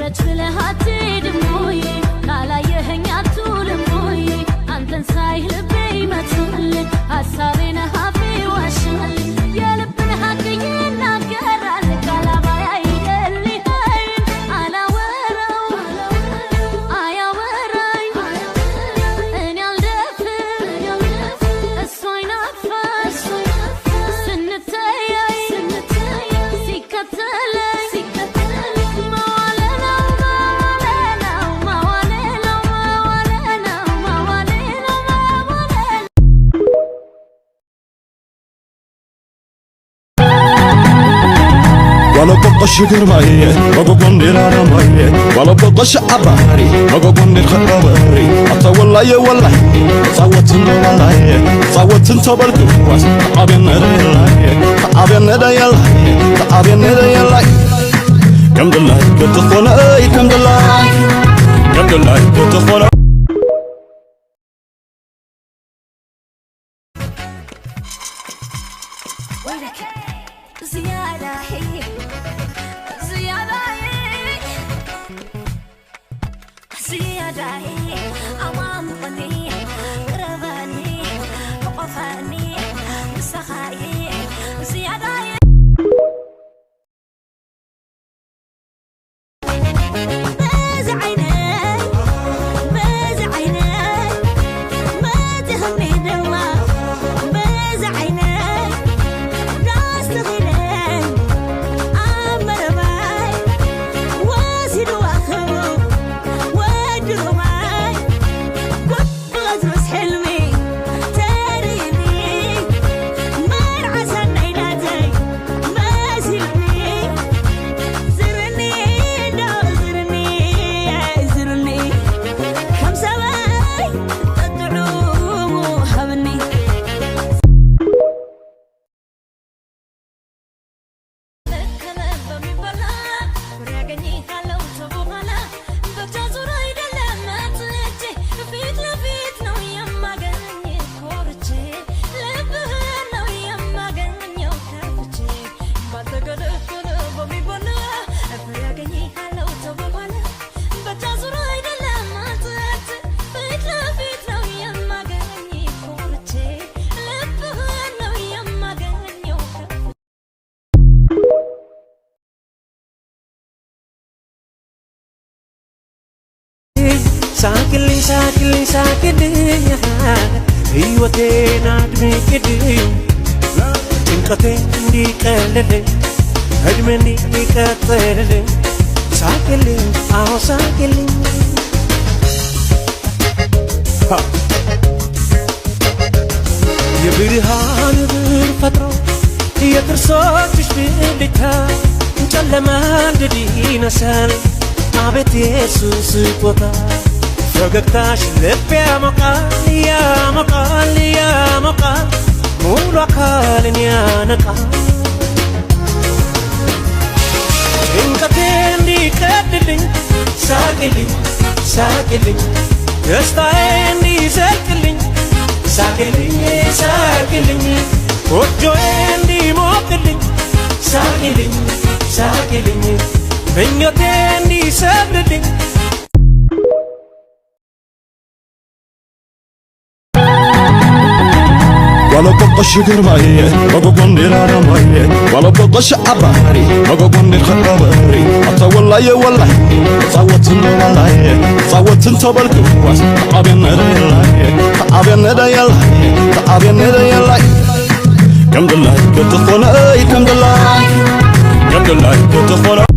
ቀረች ብለህ አትሄድም ወይ ካላየኸኝ አትውልም ወይ አንተን ሳይህ ልቤ ይመታል ሀሳቤ ነህ አፌ ይዋሻል የልብን ሀቅ ይናገራል ካላባይ አይደልህም አላወራው አያወራኝ እኔ አልደፍር እሱ አይናፋሽ ስንተያይ ሲከተለኝ መዋለ ነው መዋለ ነው መዋለ ነው ولا بقش قرماي وقوم ديرانا ماي ولا بقش عباري وقوم دير خراباري حتى والله يا والله صوت والله صوت انت بالقواس عابين ندا يلا عابين ندا يلا كم دلاي بتخونا اي كم دلاي بتخونا وينك زيادة هي زيادة هي أوام قني قرباني وقفاني مسخاي زيادة باز عيني ما تهمني دوا باز عيني راس تغيلين عمر باي واسد واخو ودر معاي كنت بغزرس حلمي تاريني مرعى سنيناتي ما سلمي زرني دو زرني كم سواي تدعو هبني ሳቅልኝ ሕይወቴን አድምቅልኝ ጭንቀቴ እንዲቀልልኝ ዕድሜ እንዲቀጥልልኝ ሳቅልኝ አዎ ሳቅልኝ የብርሃን ብር ፈጥሮ የጥርሶችሽ ብልጭታ ጨለማ እንድል ይነሳል አቤት የሱስ ስጦታ ፈገግታሽ ልብ ያሞቃል ሙሉ አካልን ያነቃል ጭንቀቴ እንዲቀልልኝ ሳቅልኝ ደስታዬ እንዲዘልቅልኝ ሳቅልኝ ጎጆዬ እንዲሞቅልኝ ሳቅልኝ ምኞቴ እንዲሰምርልኝ ولا بقش قرماي وقوم ديرانا ماي ولا بقش عباري وقوم دير خراباري حتى والله يا والله صوت انت بالقواس عابين ندا يلا كم دلاي بتخونا